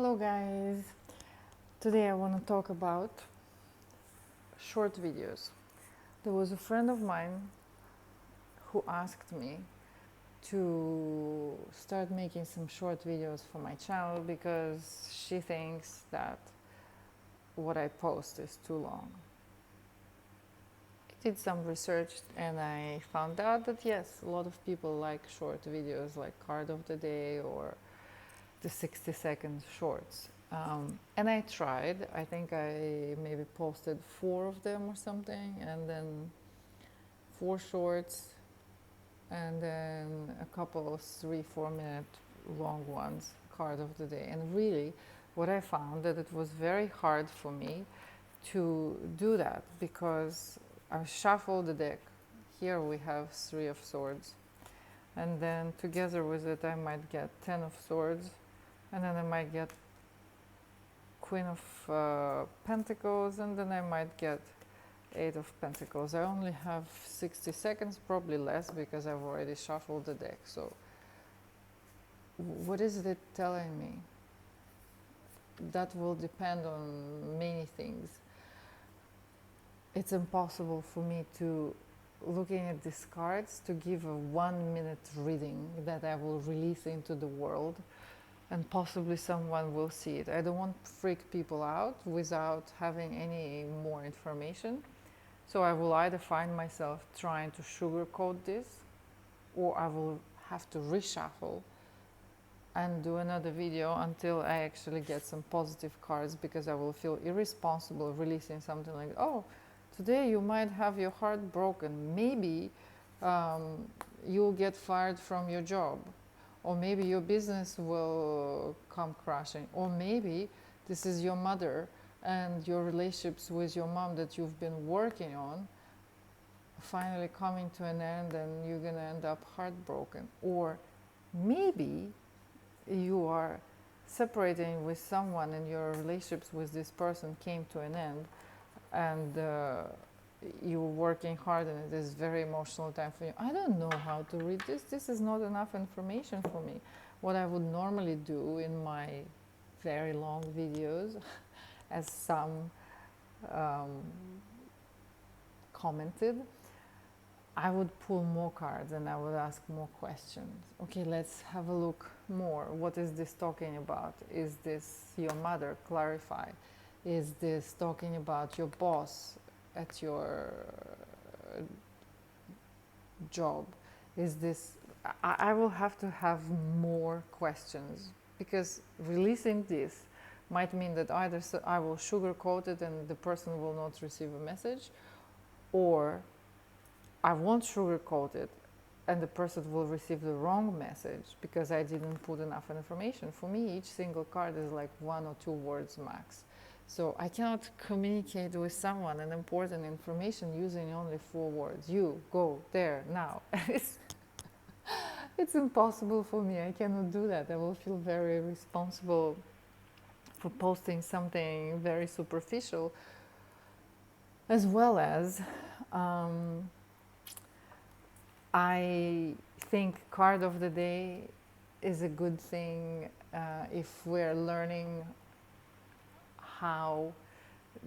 Hello guys, today I want to talk about short videos. There was a friend of mine who asked me to start making some short videos for my channel because she thinks that what I post is too long. I did some research and I found out that yes, a lot of people like short videos like card of the day or the 60-second shorts. And I tried. I think I maybe posted 4 of them or something, and then 4 shorts, and then a couple of 3-4 minute long ones, card of the day. And really, what I found that it was very hard for me to do that because I shuffle the deck. Here we have 3 of swords, and then together with it I might get 10 of swords, and then I might get Queen of Pentacles, and then I might get 8 of Pentacles. I only have 60 seconds, probably less because I've already shuffled the deck. So what is it telling me? That will depend on many things. It's impossible for me to, looking at these cards, to give a 1-minute reading that I will release into the world and possibly someone will see it. I don't want to freak people out without having any more information. So I will either find myself trying to sugarcoat this, or I will have to reshuffle and do another video until I actually get some positive cards, because I will feel irresponsible releasing something like, oh, today you might have your heart broken. Maybe you'll get fired from your job, or maybe your business will come crashing, or maybe this is your mother and your relationships with your mom that you've been working on finally coming to an end and you're going to end up heartbroken. Or maybe you are separating with someone and your relationships with this person came to an end, and you're working hard and it is very emotional time for you. I don't know how to read this. This is not enough information for me. What I would normally do in my very long videos, as some commented, I would pull more cards and I would ask more questions. Okay, let's have a look more. What is this talking about? Is this your mother? Clarify. Is this talking about your boss at your job? Is this... I will have to have more questions, because releasing this might mean that either I will sugarcoat it and the person will not receive a message, or I won't sugarcoat it and the person will receive the wrong message because I didn't put enough information. For me, each single card is like 1 or 2 words max. So I cannot communicate with someone an important information using only 4 words. You, go, there, now. It's impossible for me. I cannot do that. I will feel very responsible for posting something very superficial, as well as I think card of the day is a good thing if we're learning how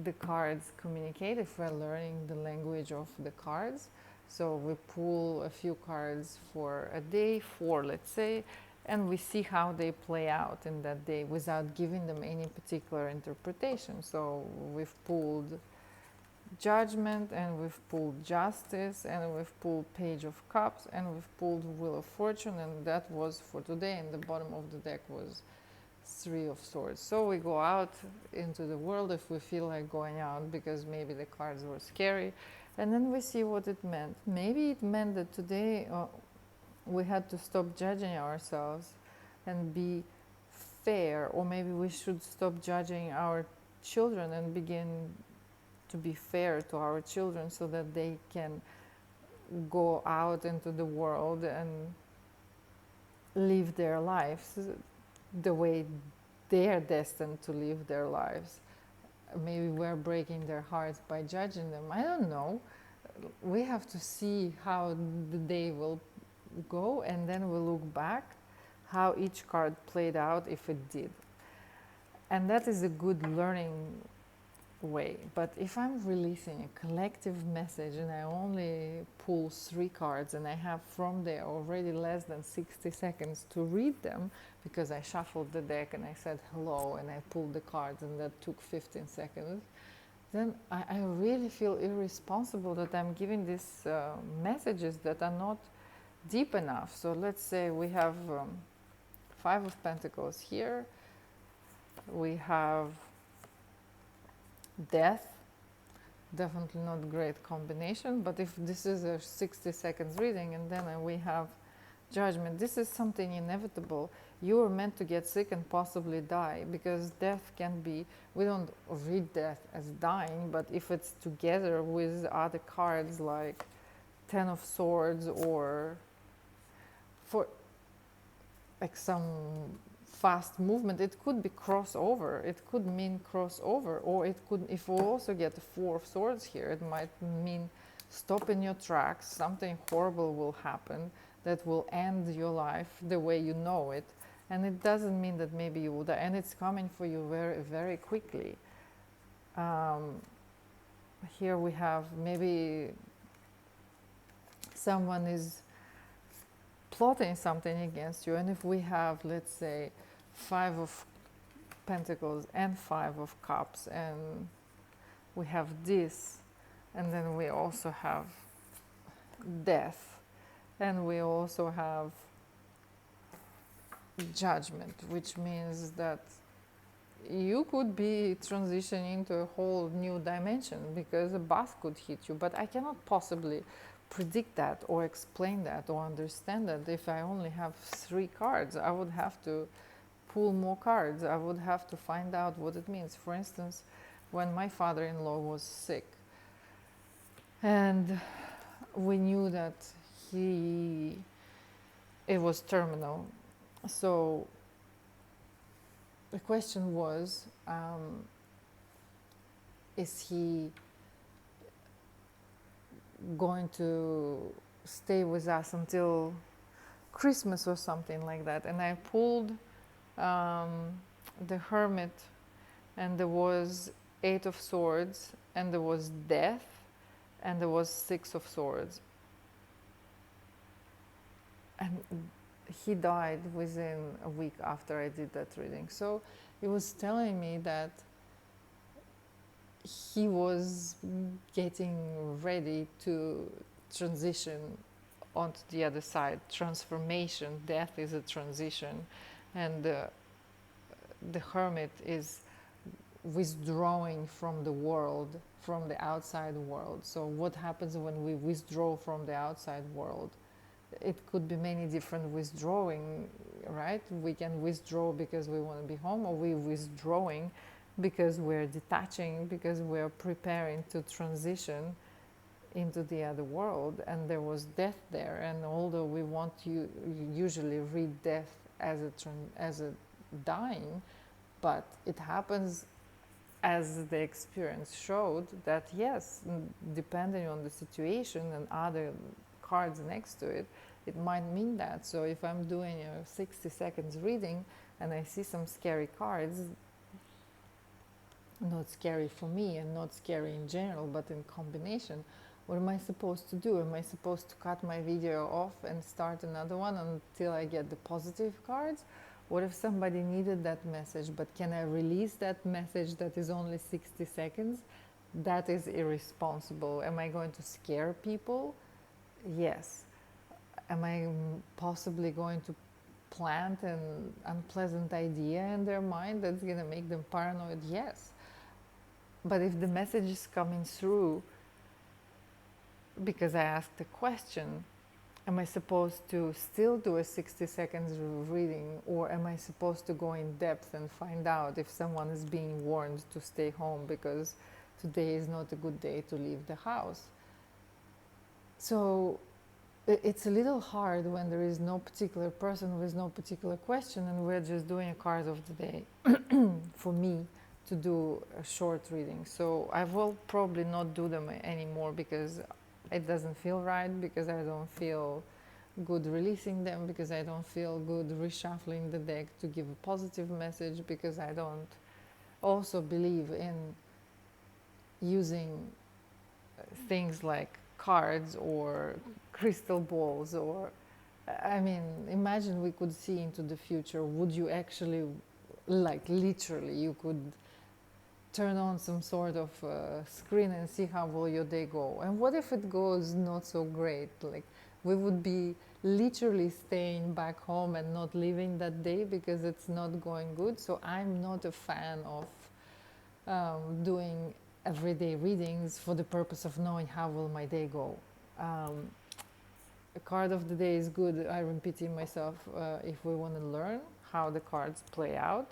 the cards communicate, if we're learning the language of the cards. So we pull a few cards for a day, 4 let's say, and we see how they play out in that day without giving them any particular interpretation. So we've pulled Judgment, and we've pulled Justice, and we've pulled Page of Cups, and we've pulled Wheel of Fortune, and that was for today, and the bottom of the deck was 3 of Swords. So we go out into the world if we feel like going out, because maybe the cards were scary, and then we see what it meant. Maybe it meant that today we had to stop judging ourselves and be fair, or maybe we should stop judging our children and begin to be fair to our children so that they can go out into the world and live their lives the way they are destined to live their lives. Maybe we're breaking their hearts by judging them. I don't know. We have to see how the day will go, and then we'll look back how each card played out if it did. And that is a good learning way. But if I'm releasing a collective message and I only pull 3 cards and I have from there already less than 60 seconds to read them, because I shuffled the deck and I said hello and I pulled the cards and that took 15 seconds, then I really feel irresponsible that I'm giving these messages that are not deep enough. So let's say we have 5 of Pentacles here, we have Death, definitely not great combination, but if this is a 60 seconds reading, and then we have Judgment, this is something inevitable. You are meant to get sick and possibly die, because death can be, we don't read death as dying, but if it's together with other cards like 10 of Swords, or for like some fast movement, it could be crossover, it could mean crossover, or it could, if we also get the 4 of Swords here, it might mean stop in your tracks, something horrible will happen that will end your life the way you know it, and it doesn't mean that maybe you will die, and it's coming for you very, very quickly. Here we have maybe someone is plotting something against you, and if we have, let's say, 5 of Pentacles and 5 of Cups, and we have this, and then we also have Death, and we also have Judgment, which means that you could be transitioning into a whole new dimension, because a bus could hit you, but I cannot possibly predict that or explain that or understand that if I only have 3 cards. I would have to pull more cards. I would have to find out what it means. For instance, when my father-in-law was sick and we knew that it was terminal, so the question was, is he going to stay with us until Christmas or something like that? And I pulled the Hermit, and there was 8 of Swords, and there was Death, and there was 6 of Swords. And he died within a week after I did that reading. So it was telling me that he was getting ready to transition onto the other side. Transformation, death is a transition, and the Hermit is withdrawing from the world, from the outside world. So what happens when we withdraw from the outside world? It could be many different withdrawing, right? We can withdraw because we want to be home, or we're withdrawing because we're detaching, because we're preparing to transition into the other world. And there was death there, and although we want to usually read death as a dying, but it happens, as the experience showed, that yes, depending on the situation and other cards next to it, it might mean that. So if I'm doing a 60 seconds reading and I see some scary cards, not scary for me and not scary in general, but in combination, what am I supposed to do? Am I supposed to cut my video off and start another one until I get the positive cards? What if somebody needed that message, but can I release that message that is only 60 seconds? That is irresponsible. Am I going to scare people? Yes. Am I possibly going to plant an unpleasant idea in their mind that's going to make them paranoid? Yes. But if the message is coming through because I asked a question, am I supposed to still do a 60 seconds reading, or am I supposed to go in depth and find out if someone is being warned to stay home because today is not a good day to leave the house? So it's a little hard when there is no particular person with no particular question, and we're just doing a card of the day for me to do a short reading. So I will probably not do them anymore because it doesn't feel right, because I don't feel good releasing them, because I don't feel good reshuffling the deck to give a positive message, because I don't also believe in using things like cards or crystal balls, or I mean, imagine we could see into the future. Would you actually, like literally, you could turn on some sort of screen and see how will your day go? And what if it goes not so great? Like, we would be literally staying back home and not leaving that day because it's not going good. So I'm not a fan of doing everyday readings for the purpose of knowing how will my day go. Um, a card of the day is good, I'm repeating myself, if we want to learn how the cards play out.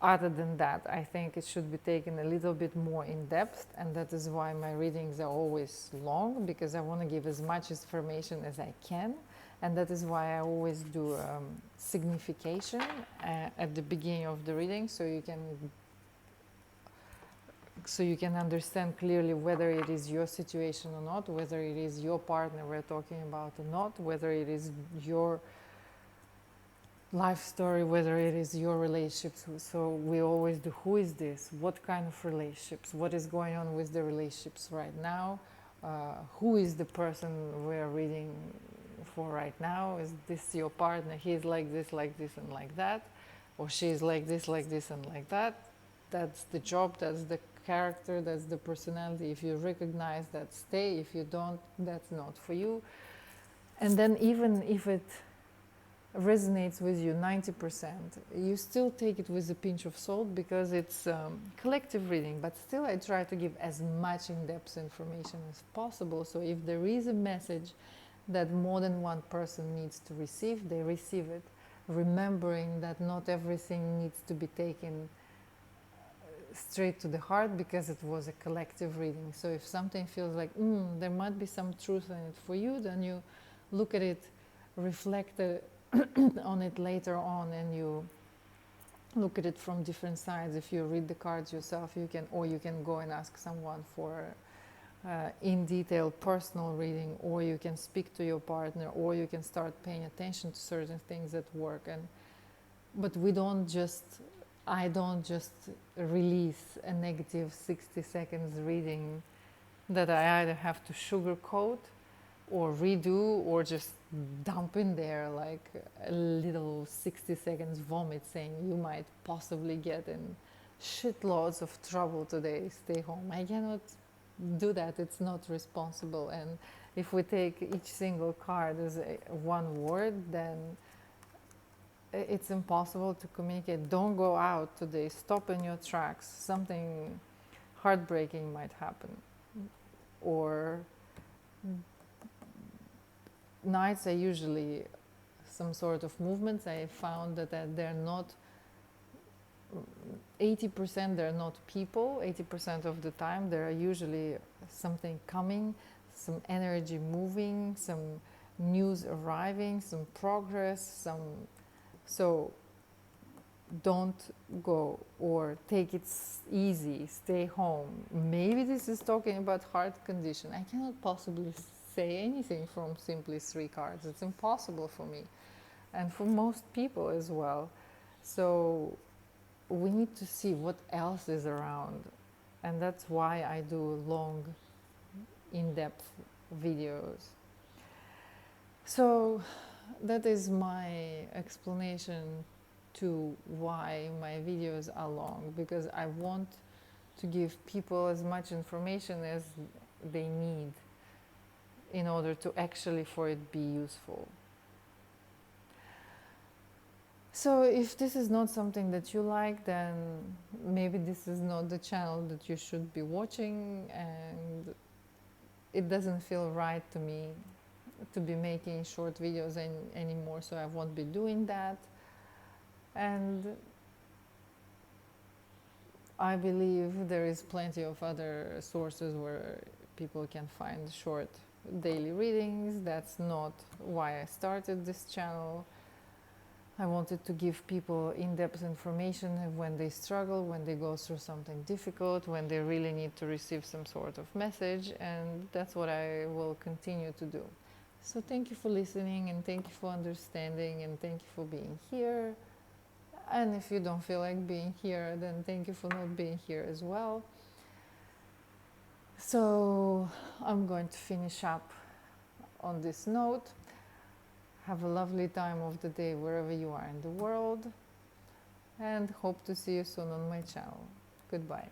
Other than that, I think it should be taken a little bit more in depth, and that is why my readings are always long, because I want to give as much information as I can. And that is why I always do signification at the beginning of the reading, so you can understand clearly whether it is your situation or not, whether it is your partner we're talking about or not, whether it is your life story, whether it is your relationships. So we always do, who is this? What kind of relationships? What is going on with the relationships right now? Who is the person we're reading for right now? Is this your partner? He's like this, and like that. Or she's like this, and like that. That's the job, that's the character, that's the personality. If you recognize that, stay. If you don't, that's not for you. And then even if it resonates with you 90%, you still take it with a pinch of salt, because it's collective reading. But still, I try to give as much in-depth information as possible, so if there is a message that more than one person needs to receive, they receive it, remembering that not everything needs to be taken straight to the heart, because it was a collective reading. So if something feels like there might be some truth in it for you, then you look at it, reflect on it later on, and you look at it from different sides. If you read the cards yourself, you can go and ask someone for in detail personal reading, or you can speak to your partner, or you can start paying attention to certain things at work. But I don't just release a negative 60 seconds reading that I either have to sugarcoat or redo, or just dump in there like a little 60 seconds vomit saying you might possibly get in shitloads of trouble today, stay home. I cannot do that, it's not responsible. And if we take each single card as one word, then it's impossible to communicate. Don't go out today, stop in your tracks, something heartbreaking might happen. Or nights are usually some sort of movements. I found that they're not 80%, they're not people. 80% of the time there are usually something coming, some energy moving, some news arriving, some progress, so don't go, or take it easy, stay home. Maybe this is talking about heart condition. I cannot possibly say anything from simply 3 cards. It's impossible for me, and for most people as well. So we need to see what else is around, and that's why I do long, in-depth videos. So that is my explanation to why my videos are long, because I want to give people as much information as they need in order to actually for it be useful. So if this is not something that you like, then maybe this is not the channel that you should be watching, and it doesn't feel right to me to be making short videos anymore, so I won't be doing that. And I believe there is plenty of other sources where people can find short daily readings. That's not why I started this channel. I wanted to give people in-depth information when they struggle, when they go through something difficult, when they really need to receive some sort of message, and that's what I will continue to do. So thank you for listening, and thank you for understanding, and thank you for being here. And if you don't feel like being here, then thank you for not being here as well. So I'm going to finish up on this note. Have a lovely time of the day wherever you are in the world, and hope to see you soon on my channel. Goodbye.